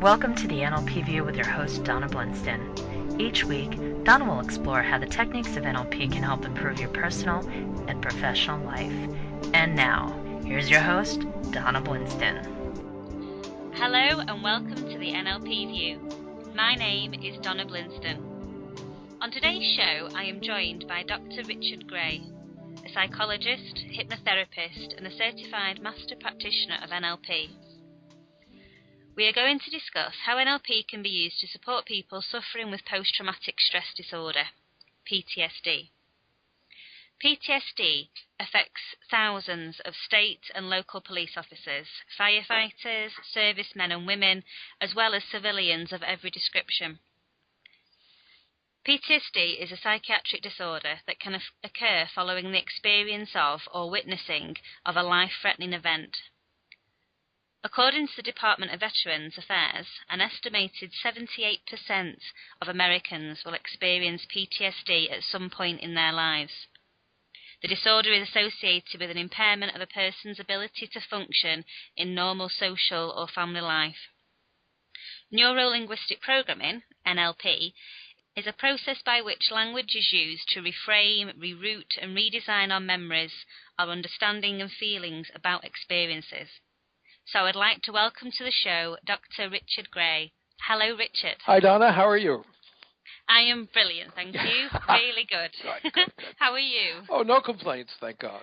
Welcome to the NLP View with your host, Donna Blinston. Each week, Donna will explore how the techniques of NLP can help improve your personal and professional life. And now, here's your host, Donna Blinston. Hello and welcome to the NLP View. My name is Donna Blinston. On today's show, I am joined by Dr. Richard Gray, a psychologist, hypnotherapist, and a certified master practitioner of NLP. We are going to discuss how NLP can be used to support people suffering with post-traumatic stress disorder, PTSD. PTSD affects thousands of state and local police officers, firefighters, servicemen and women, as well as civilians of every description. PTSD is a psychiatric disorder that can occur following the experience of or witnessing of a life-threatening event. According to the Department of Veterans Affairs, an estimated 78% of Americans will experience PTSD at some point in their lives. The disorder is associated with an impairment of a person's ability to function in normal social or family life. Neuro-Linguistic programming, NLP, is a process by which language is used to reframe, reroute and redesign our memories, our understanding and feelings about experiences. So I'd like to welcome to the show Dr. Richard Gray. Hello, Richard. Hi, Donna. How are you? I am brilliant, thank you. Really good. Good. How are you? Oh, no complaints, thank God.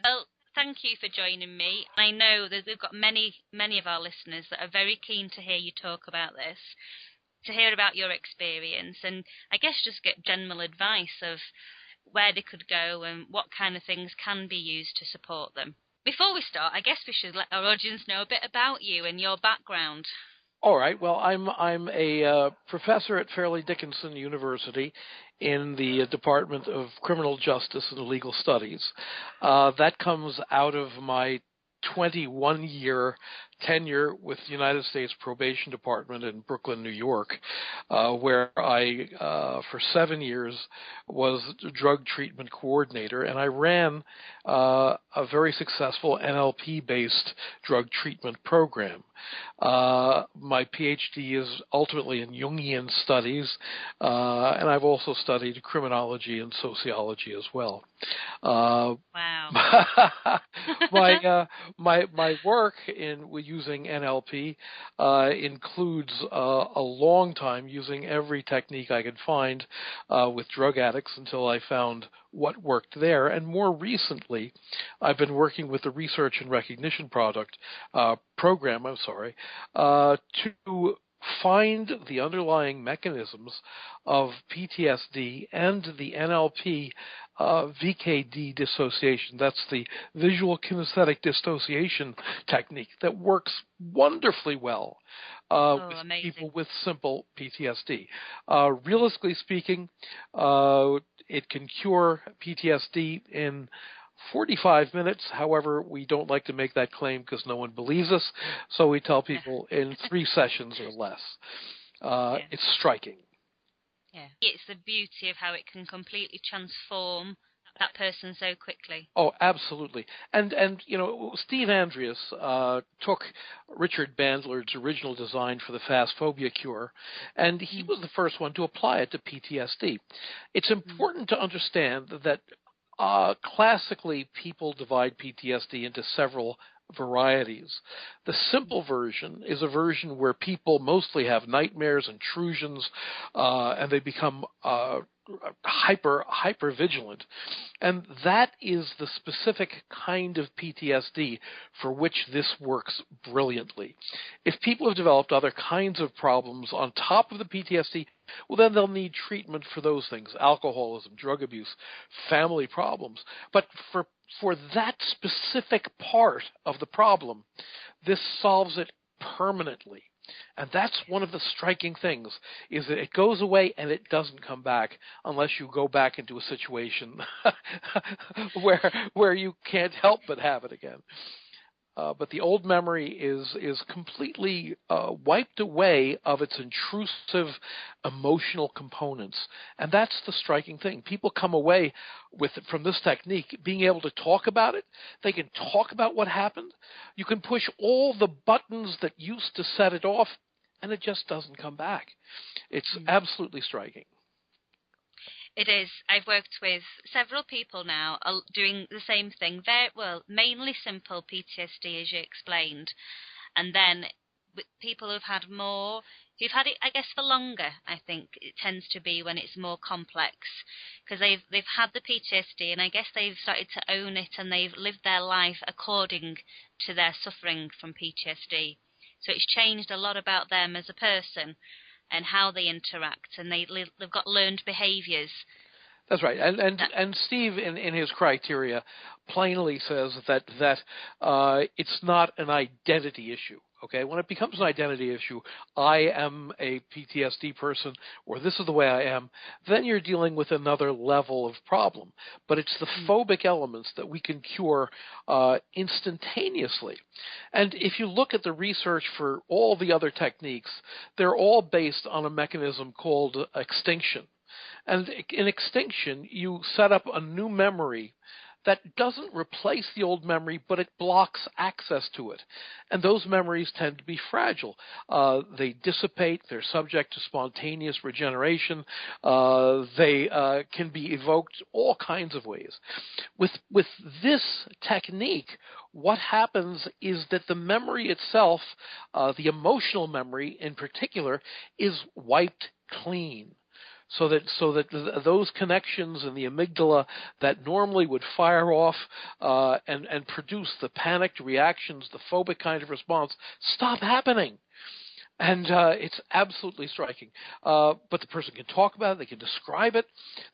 Well, thank you for joining me. I know that we've got many of our listeners that are very keen to hear you talk about this, to hear about your experience, and I guess just get general advice of where they could go and what kind of things can be used to support them. Before we start, I guess we should let our audience know a bit about you and your background. All right. Well, I'm a professor at Fairleigh Dickinson University in the Department of Criminal Justice and Legal Studies. That comes out of my 21-year tenure with the United States Probation Department in Brooklyn, New York, where I, for 7 years, was drug treatment coordinator, and I ran a very successful NLP-based drug treatment program. My PhD is ultimately in Jungian studies, and I've also studied criminology and sociology as well. Wow. My work with using NLP includes a long time using every technique I could find with drug addicts until I found what worked there. And more recently, I've been working with the Research and Recognition program, to find the underlying mechanisms of PTSD and the NLP VKD dissociation. That's the visual kinesthetic dissociation technique that works wonderfully well with amazing. people with simple PTSD. Realistically speaking, it can cure PTSD in 45 minutes. However, we don't like to make that claim because no one believes us, so we tell people in 3 sessions or less. It's striking. Yeah, it's the beauty of how it can completely transform that person so quickly. Oh, absolutely. And you know, Steve Andreas took Richard Bandler's original design for the fast phobia cure, and he was the first one to apply it to PTSD. It's important to understand that classically people divide PTSD into several varieties. The simple version is a version where people mostly have nightmares, intrusions, and they become hyper vigilant. And that is the specific kind of PTSD for which this works brilliantly. If people have developed other kinds of problems on top of the PTSD, well, then they'll need treatment for those things: alcoholism, drug abuse, family problems. But for that specific part of the problem, this solves it permanently. And that's one of the striking things, is that it goes away and it doesn't come back unless you go back into a situation where you can't help but have it again. But the old memory is completely wiped away of its intrusive emotional components. And that's the striking thing. People come away from this technique being able to talk about it. They can talk about what happened. You can push all the buttons that used to set it off and it just doesn't come back. It's absolutely striking. It is. I've worked with several people now doing the same thing. Mainly simple PTSD, as you explained, and then with people who've had it, I guess, for longer. I think it tends to be when it's more complex, because they've had the PTSD, and I guess they've started to own it, and they've lived their life according to their suffering from PTSD. So it's changed a lot about them as a person and how they interact, and they've got learned behaviors. That's right, and Steve in his criteria plainly says that it's not an identity issue. Okay, when it becomes an identity issue, I am a PTSD person, or this is the way I am, then you're dealing with another level of problem. But it's the phobic elements that we can cure instantaneously. And if you look at the research for all the other techniques, they're all based on a mechanism called extinction. And in extinction, you set up a new memory that doesn't replace the old memory, but it blocks access to it. And those memories tend to be fragile. They dissipate. They're subject to spontaneous regeneration. They can be evoked all kinds of ways. With this technique, what happens is that the memory itself, the emotional memory in particular, is wiped clean. So that those connections in the amygdala that normally would fire off and produce the panicked reactions, the phobic kind of response, stop happening. And it's absolutely striking. But the person can talk about it. They can describe it.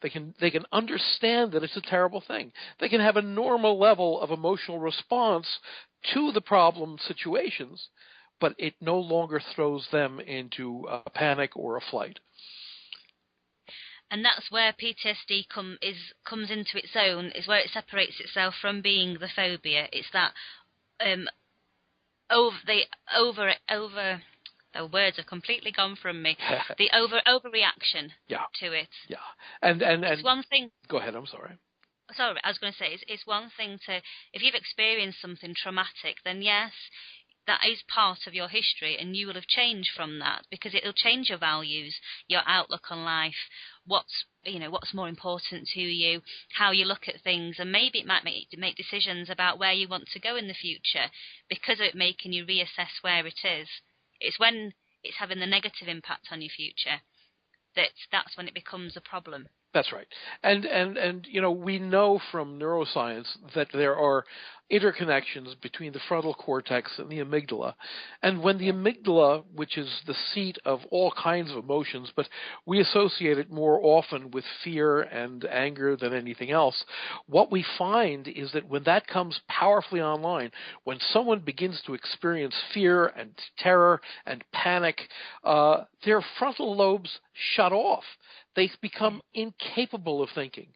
They can understand that it's a terrible thing. They can have a normal level of emotional response to the problem situations, but it no longer throws them into a panic or a flight. And that's where PTSD comes into its own, is where it separates itself from being the phobia. It's that words have completely gone from me. The overreaction to it. Yeah. And it's one thing. Go ahead, I'm sorry. Sorry, I was going to say, it's one thing to, if you've experienced something traumatic, then yes, that is part of your history, and you will have changed from that, because it'll change your values, your outlook on life, what's more important to you, how you look at things, and maybe it might make decisions about where you want to go in the future because of it making you reassess where it is. It's when it's having the negative impact on your future that's when it becomes a problem. That's right. And we know from neuroscience that there are interconnections between the frontal cortex and the amygdala. And when the amygdala, which is the seat of all kinds of emotions, but we associate it more often with fear and anger than anything else, what we find is that when that comes powerfully online, when someone begins to experience fear and terror and panic, their frontal lobes shut off. They become incapable of thinking.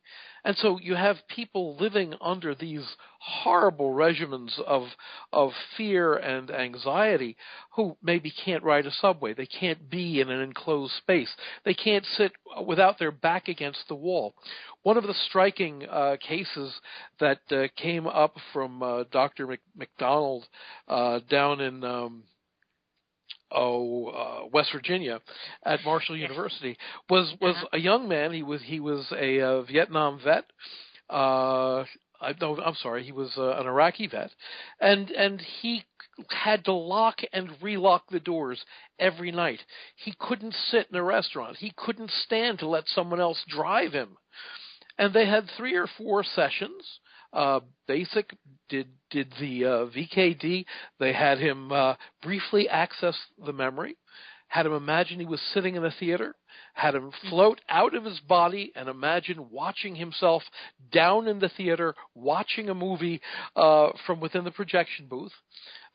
And so you have people living under these horrible regimens of fear and anxiety who maybe can't ride a subway. They can't be in an enclosed space. They can't sit without their back against the wall. One of the striking cases that came up from Dr. McDonald down in West Virginia at Marshall University was a young man. He was a Vietnam vet. He was an Iraqi vet, and he had to lock and relock the doors every night. He couldn't sit in a restaurant. He couldn't stand to let someone else drive him. And they had 3 or 4 sessions. Basic did the VKD. They had him briefly access the memory, had him imagine he was sitting in a theater, had him float out of his body and imagine watching himself down in the theater, watching a movie from within the projection booth.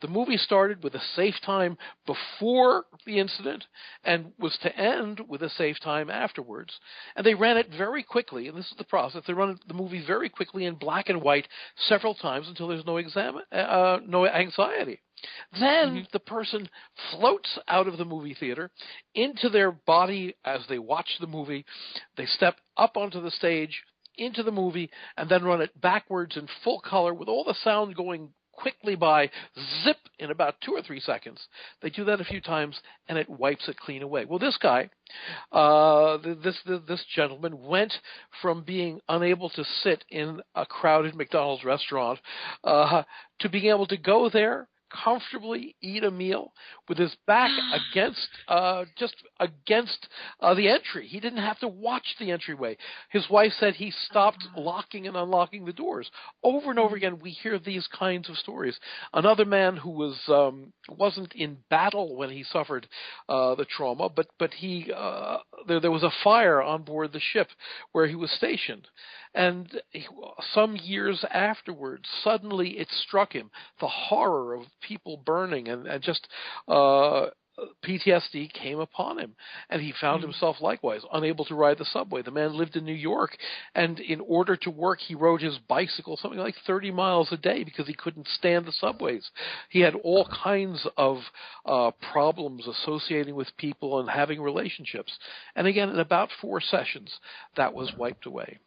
The movie started with a safe time before the incident and was to end with a safe time afterwards. And they ran it very quickly, and this is the process. They run the movie very quickly in black and white several times until there's no anxiety. Then the person floats out of the movie theater into their body as they watch the movie. They step up onto the stage, into the movie, and then run it backwards in full color with all the sound going quickly by, zip, in about 2 or 3 seconds. They do that a few times, and it wipes it clean away. Well, this guy, this gentleman went from being unable to sit in a crowded McDonald's restaurant to being able to go there, comfortably eat a meal with his back against the entry. He didn't have to watch the entryway. His wife said he stopped locking and unlocking the doors. Over and over again, we hear these kinds of stories. Another man who wasn't in battle when he suffered the trauma, but there was a fire on board the ship where he was stationed. And some years afterwards, suddenly it struck him, the horror of people burning, and just PTSD came upon him. And he found himself likewise unable to ride the subway. The man lived in New York, and in order to work, he rode his bicycle something like 30 miles a day because he couldn't stand the subways. He had all kinds of problems associating with people and having relationships. And again, in about 4 sessions, that was wiped away.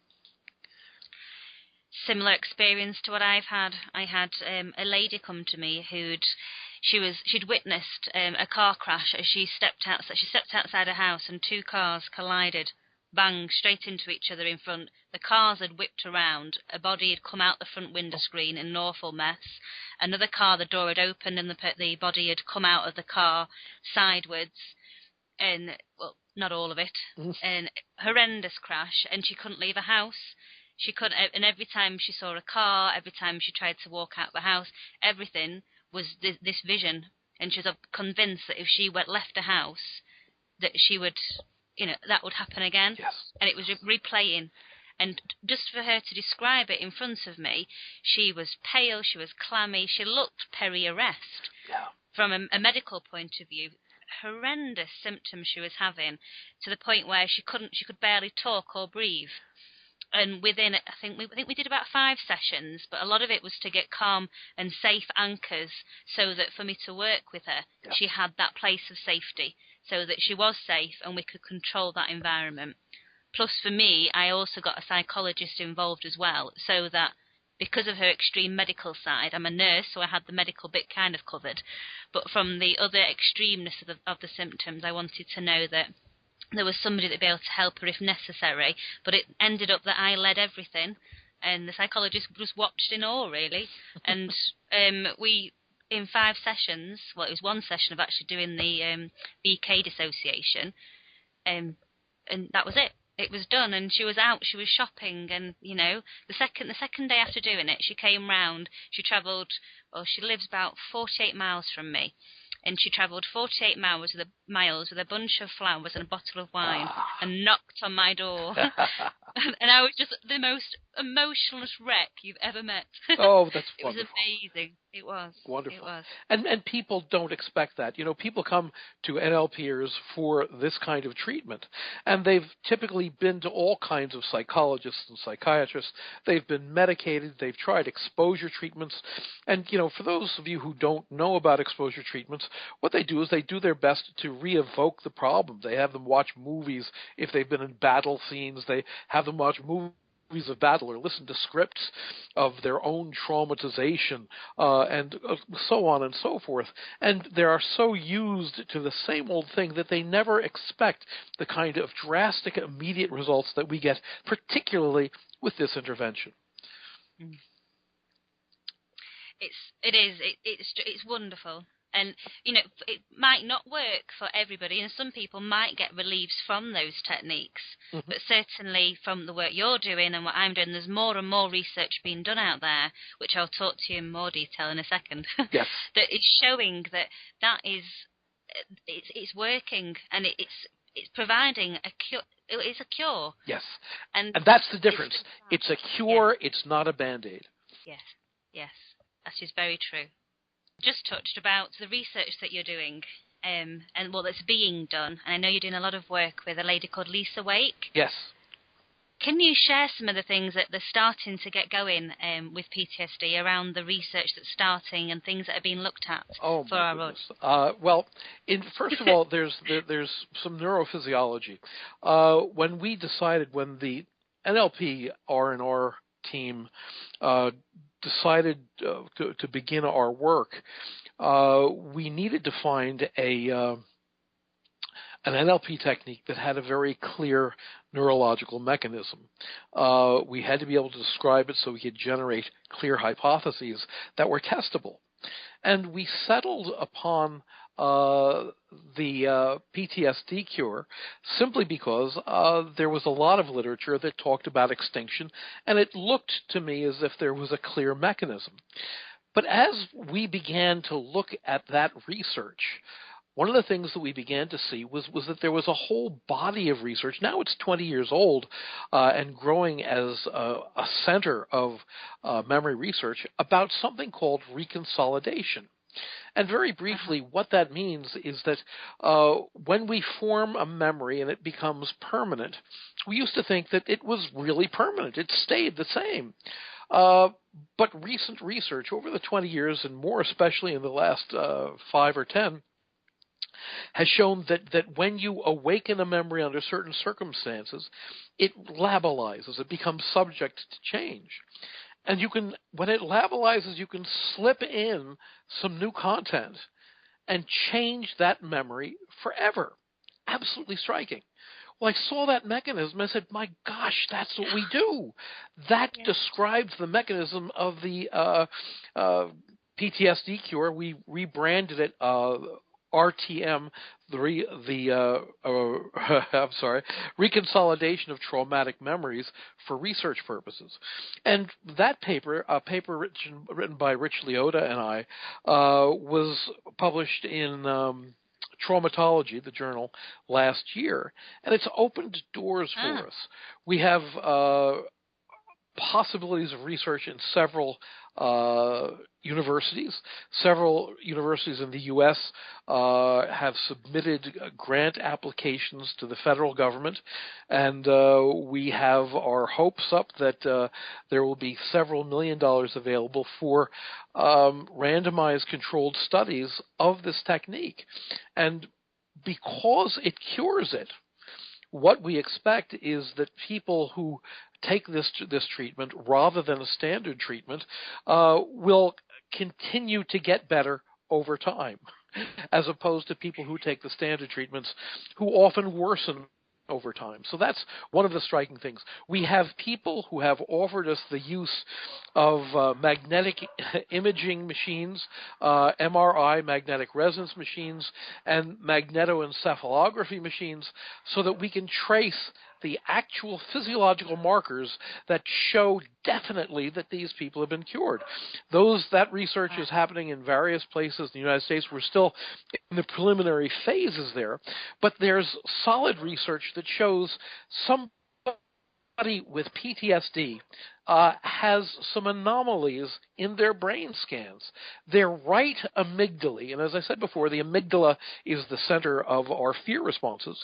Similar experience to what I've had. I had a lady come to me she'd witnessed a car crash as she stepped outside her house, and 2 cars collided, bang, straight into each other in front. The cars had whipped around, a body had come out the front window screen in an awful mess. Another car, the door had opened and the body had come out of the car sideways, and well, not all of it, and horrendous crash, and she couldn't leave her house. She couldn't, and every time she saw a car, every time she tried to walk out the house, everything was this vision. And she was convinced that if she left the house, that she would, that would happen again. Yes. And it was replaying. And just for her to describe it in front of me, she was pale, she was clammy, she looked peri-arrest. Yeah. From a medical point of view, horrendous symptoms she was having, to the point where she could barely talk or breathe. And within, I think we did about 5 sessions, but a lot of it was to get calm and safe anchors, so that for me to work with her, she had that place of safety, so that she was safe and we could control that environment. Plus, for me, I also got a psychologist involved as well, so that because of her extreme medical side, I'm a nurse, so I had the medical bit kind of covered. But from the other extremeness of the symptoms, I wanted to know that there was somebody that would be able to help her if necessary, but it ended up that I led everything, and the psychologist just watched in awe, really. And we, in 5 sessions, well, it was 1 session of actually doing the BK dissociation, and that was it. It was done, and she was out, she was shopping, and, the second day after doing it, she came round, she travelled, well, she lives about 48 miles from me, and she travelled 48 miles with a bunch of flowers and a bottle of wine and knocked on my door. And I was just the most emotionless wreck you've ever met. Oh, that's wonderful. It was amazing. It was. Wonderful. It was. And people don't expect that. People come to NLPers for this kind of treatment, and they've typically been to all kinds of psychologists and psychiatrists. They've been medicated. They've tried exposure treatments. And, for those of you who don't know about exposure treatments, what they do is they do their best to re-evoke the problem. They have them watch movies if they've been in battle scenes. They have them watch movies of battle or listen to scripts of their own traumatization and so on and so forth. And they are so used to the same old thing that they never expect the kind of drastic, immediate results that we get, particularly with this intervention. It's wonderful. And, it might not work for everybody, and some people might get reliefs from those techniques. Mm-hmm. But certainly from the work you're doing and what I'm doing, there's more and more research being done out there, which I'll talk to you in more detail in a second, yes. that is showing that is, it's working, and it's providing a cure. It's a cure. Yes. And that's the difference. It's a cure. Yes. It's not a Band-Aid. Yes. That is very true. Just touched about the research that you're doing, and that's being done. And I know you're doing a lot of work with a lady called Lisa Wake. Yes. Can you share some of the things that they're starting to get going with PTSD around the research that's starting and things that are being looked at for our audience? First of all, there's some neurophysiology. When the NLP R&R team decided to begin our work, we needed to find an NLP technique that had a very clear neurological mechanism. We had to be able to describe it so we could generate clear hypotheses that were testable. And we settled upon the PTSD cure simply because there was a lot of literature that talked about extinction, and it looked to me as if there was a clear mechanism. But as we began to look at that research, one of the things that we began to see was that there was a whole body of research. Now it's 20 years old and growing as a center of memory research about something called reconsolidation. And very briefly, what that means is that when we form a memory and it becomes permanent, we used to think that it was really permanent. It stayed the same. But recent research over the 20 years, and more especially in the last 5 or 10, has shown that when you awaken a memory under certain circumstances, it labilizes. It becomes subject to change. And when it labilizes, you can slip in some new content and change that memory forever. Absolutely striking. Well, I saw that mechanism. I said, my gosh, that's what we do. That describes the mechanism of the PTSD cure. We rebranded it RTM, Reconsolidation of Traumatic Memories for research purposes. And that paper, a paper written by Rich Liotta and I, was published in Traumatology, the journal, last year. And it's opened doors for us. We have possibilities of research in several universities. Several universities in the U.S. Have submitted grant applications to the federal government, and we have our hopes up that there will be several $1 million available for randomized controlled studies of this technique. And because it cures it, what we expect is that people who take this treatment rather than a standard treatment will continue to get better over time, as opposed to people who take the standard treatments who often worsen over time. So that's one of the striking things. We have people who have offered us the use of magnetic imaging machines, MRI, magnetic resonance machines, and magnetoencephalography machines, so that we can trace the actual physiological markers that show definitely that these people have been cured. That research is happening in various places in the United States. We're still in the preliminary phases there, but there's solid research that shows somebody with PTSD has some anomalies in their brain scans. Their right amygdala, and as I said before, the amygdala is the center of our fear responses.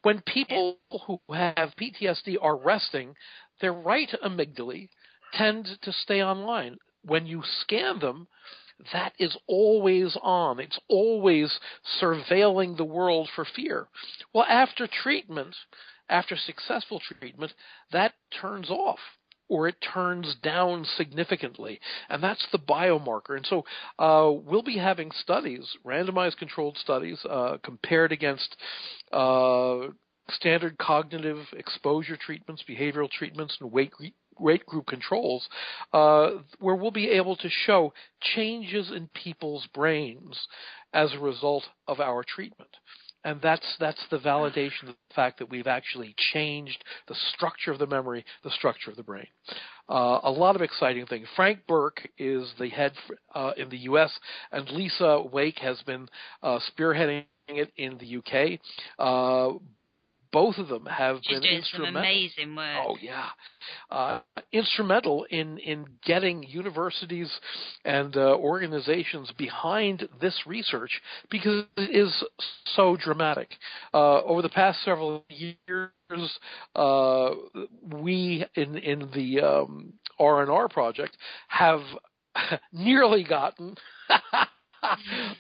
When people who have PTSD are resting, their right amygdala tend to stay online. When you scan them, that is always on. It's always surveilling the world for fear. Well, after treatment, after successful treatment, that turns off, or it turns down significantly. And that's the biomarker. And so we'll be having studies, randomized controlled studies, compared against standard cognitive exposure treatments, behavioral treatments, and weight group controls, where we'll be able to show changes in people's brains as a result of our treatment. And that's the validation of the fact that we've actually changed the structure of the memory, the structure of the brain. A lot of exciting things. Frank Burke is the head in the U.S., and Lisa Wake has been spearheading it in the U.K. Both of them have been doing instrumental. Some amazing work. Oh, yeah. Instrumental in getting universities and organizations behind this research, because it is so dramatic. Over the past several years, we in the R&R project have nearly gotten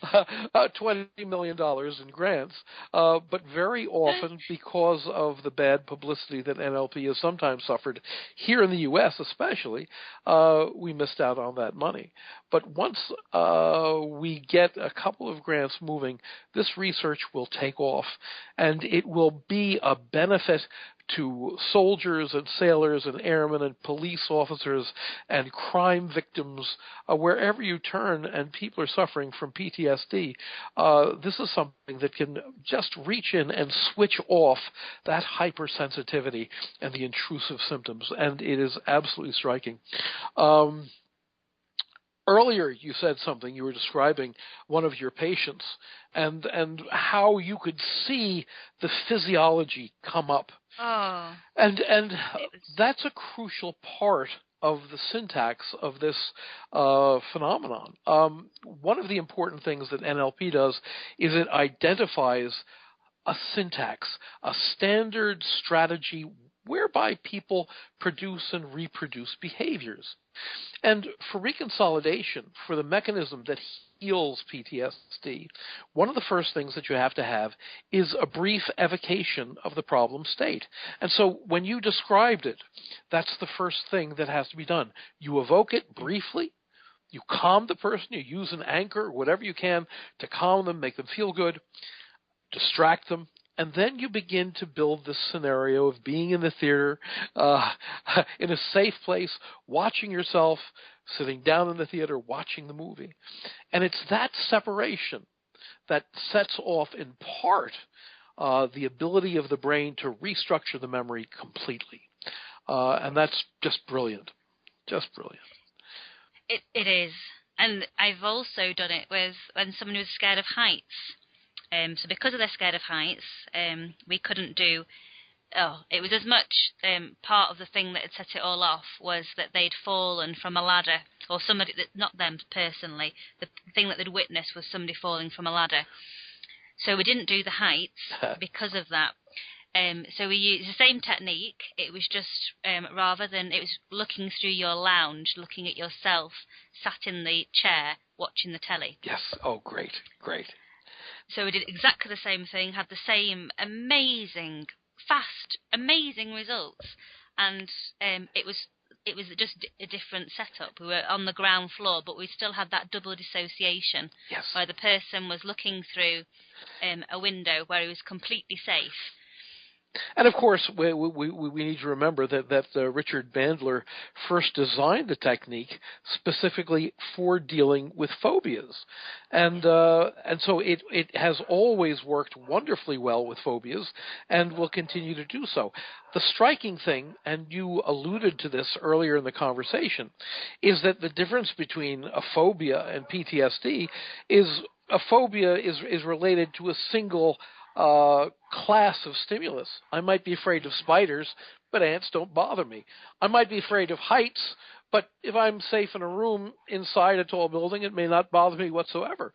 $20 million in grants, but very often, because of the bad publicity that NLP has sometimes suffered, here in the U.S. especially, we missed out on that money. But once we get a couple of grants moving, this research will take off, and it will be a benefit to soldiers and sailors and airmen and police officers and crime victims wherever you turn, and people are suffering from PTSD. This is something that can just reach in and switch off that hypersensitivity and the intrusive symptoms, and it is absolutely striking. Earlier, you said something. You were describing one of your patients and how you could see the physiology come up. Oh. And that's a crucial part of the syntax of this phenomenon. One of the important things that NLP does is it identifies a syntax, a standard strategy whereby people produce and reproduce behaviors. And for reconsolidation, for the mechanism that heals PTSD, one of the first things that you have to have is a brief evocation of the problem state. And so when you described it, that's the first thing that has to be done. You evoke it briefly, you calm the person, you use an anchor, whatever you can to calm them, make them feel good, distract them. And then you begin to build this scenario of being in the theater, in a safe place, watching yourself, sitting down in the theater, watching the movie. And it's that separation that sets off, in part, the ability of the brain to restructure the memory completely. And that's just brilliant. Just brilliant. It is. And I've also done it with when someone who's scared of heights. So because they're scared of heights, we couldn't do. It was as much part of the thing that had set it all off was that they'd fallen from a ladder, or somebody, not them personally. The thing that they'd witnessed was somebody falling from a ladder. So we didn't do the heights because of that. So we used the same technique. It was just rather than it was looking through your lounge, looking at yourself sat in the chair watching the telly. Yes. Oh, great, great. So we did exactly the same thing, had the same amazing, fast, amazing results, and it was just a different setup. We were on the ground floor, but we still had that double dissociation, yes, where the person was looking through a window where he was completely safe. And of course, we need to remember that Richard Bandler first designed the technique specifically for dealing with phobias, and so it has always worked wonderfully well with phobias, and will continue to do so. The striking thing, and you alluded to this earlier in the conversation, is that the difference between a phobia and PTSD is a phobia is related to a single class of stimulus. I might be afraid of spiders, but ants don't bother me. I might be afraid of heights, but if I'm safe in a room inside a tall building, it may not bother me whatsoever.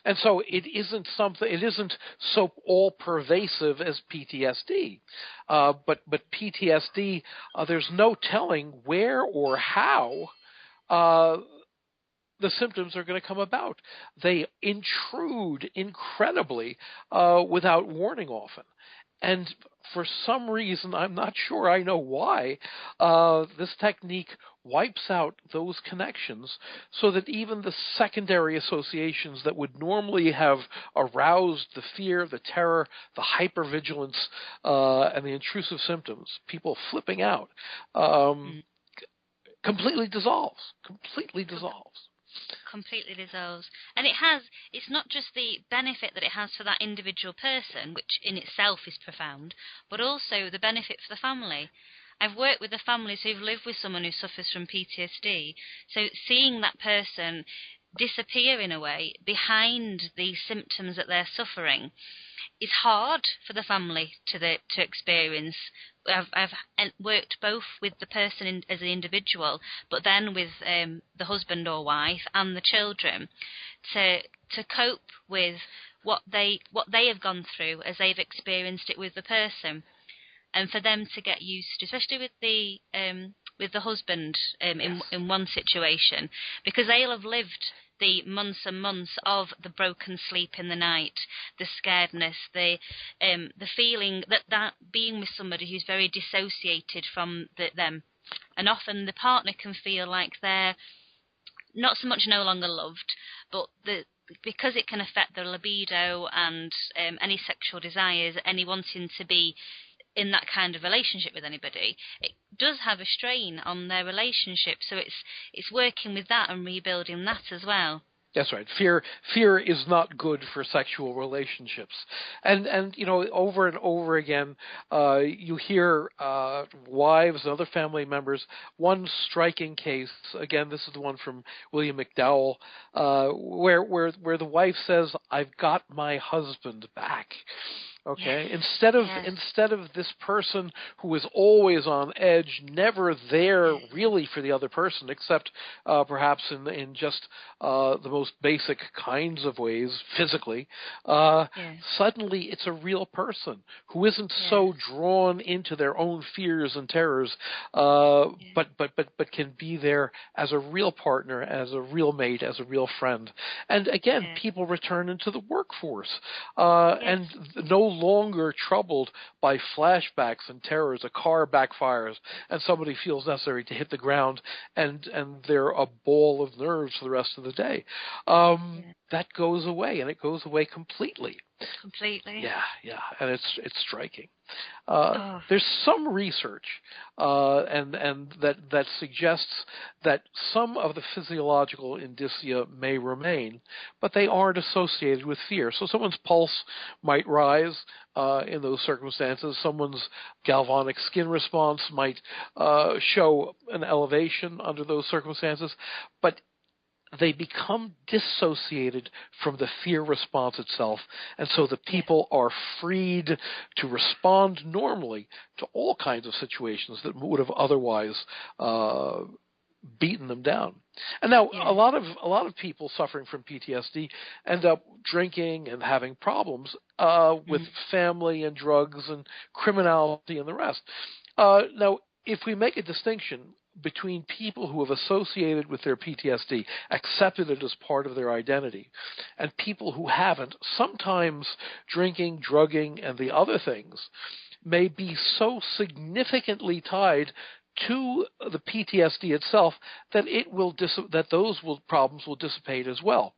And so it isn't so all pervasive as PTSD. But PTSD, there's no telling where or how the symptoms are going to come about. They intrude incredibly without warning often. And for some reason, I'm not sure I know why, this technique wipes out those connections so that even the secondary associations that would normally have aroused the fear, the terror, the hypervigilance, and the intrusive symptoms, people flipping out, completely dissolves. Completely dissolves. And it's not just the benefit that it has for that individual person, which in itself is profound, but also the benefit for the family. I've worked with the families who've lived with someone who suffers from PTSD, so seeing that person disappear in a way behind the symptoms that they're suffering is hard for the family to experience. I've worked both with the person as an individual, but then with the husband or wife and the children to cope with what they have gone through as they've experienced it with the person, and for them to get used to, especially with the husband in one situation, because they'll have lived the months and months of the broken sleep in the night, the scaredness, the feeling that being with somebody who's very dissociated from them. And often the partner can feel like they're not so much no longer loved, but because it can affect their libido and any sexual desires, any wanting to be in that kind of relationship with anybody, it does have a strain on their relationship. So it's working with that and rebuilding that as well. That's right. Fear is not good for sexual relationships, and over and over again, you hear wives and other family members. One striking case, again, this is the one from William McDowell, where the wife says, "I've got my husband back." Okay. Yes. Instead of this person who is always on edge, never there really for the other person, except perhaps in just the most basic kinds of ways, physically. Suddenly, it's a real person who isn't so drawn into their own fears and terrors, but can be there as a real partner, as a real mate, as a real friend. And again, people return into the workforce and no longer troubled by flashbacks and terrors. A car backfires and somebody feels necessary to hit the ground, and they're a ball of nerves for the rest of the day. That goes away, and it goes away completely. Completely. Yeah, and it's striking. There's some research, and that suggests that some of the physiological indicia may remain, but they aren't associated with fear. So someone's pulse might rise in those circumstances. Someone's galvanic skin response might show an elevation under those circumstances, but they become dissociated from the fear response itself, and so the people are freed to respond normally to all kinds of situations that would have otherwise beaten them down. And now a lot of people suffering from PTSD end up drinking and having problems with family and drugs and criminality and the rest. Now, if we make a distinction between people who have associated with their PTSD, accepted it as part of their identity, and people who haven't, sometimes drinking, drugging, and the other things may be so significantly tied to the PTSD itself that those problems will dissipate as well.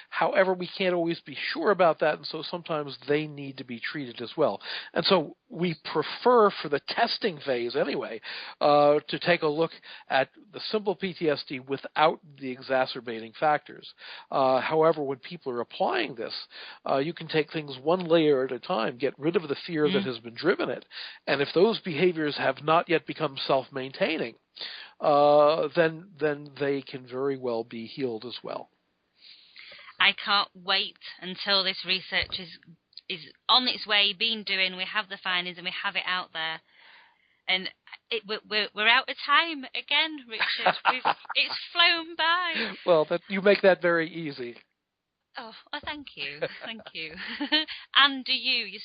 However, we can't always be sure about that, and so sometimes they need to be treated as well. And so we prefer, for the testing phase anyway, to take a look at the simple PTSD without the exacerbating factors. However, when people are applying this, you can take things one layer at a time, get rid of the fear that has been driven it, and if those behaviors have not yet become self-maintaining, then they can very well be healed as well. I can't wait until this research is on its way, being doing. We have the findings and we have it out there, and we're out of time again, Richard. It's flown by. Well, you make that very easy. Oh, thank you. And do you?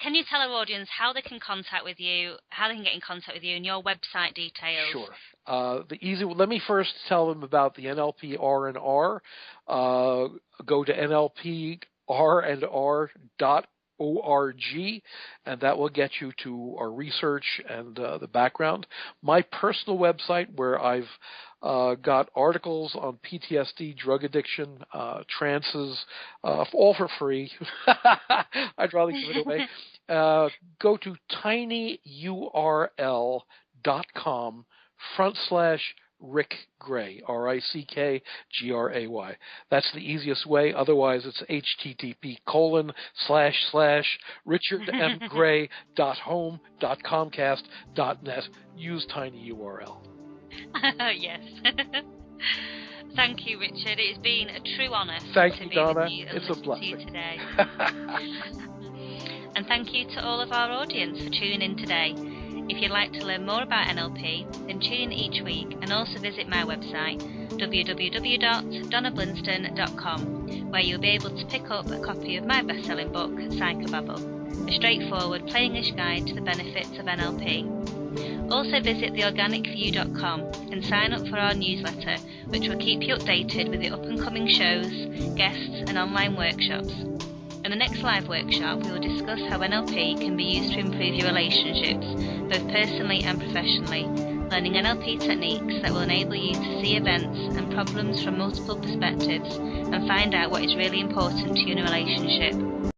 Can you tell our audience how they can contact with you, how they can get in contact with you, and your website details? Sure. Let me first tell them about the NLP R&R. Go to NLPRandR.org, and that will get you to our research and the background. My personal website, where I've got articles on PTSD, drug addiction, trances, all for free. I'd rather give it away. Go to tinyurl.com/Rick Gray, RickGray. That's the easiest way. Otherwise, it's http://richardmgray.home.comcast.net. Use tinyurl. Yes. Thank you, Richard. It's been a true honour Thank to you, be Donna. with you and It's a listen to you blessing. today. And thank you to all of our audience for tuning in today. If you'd like to learn more about NLP, then tune in each week and also visit my website, www.donnablinston.com, where you'll be able to pick up a copy of my best-selling book, Psychobabble. a straightforward, plain English guide to the benefits of NLP. Also visit theorganicview.com and sign up for our newsletter, which will keep you updated with the up-and-coming shows, guests and online workshops. In the next live workshop, we will discuss how NLP can be used to improve your relationships, both personally and professionally, learning NLP techniques that will enable you to see events and problems from multiple perspectives and find out what is really important to you in a relationship.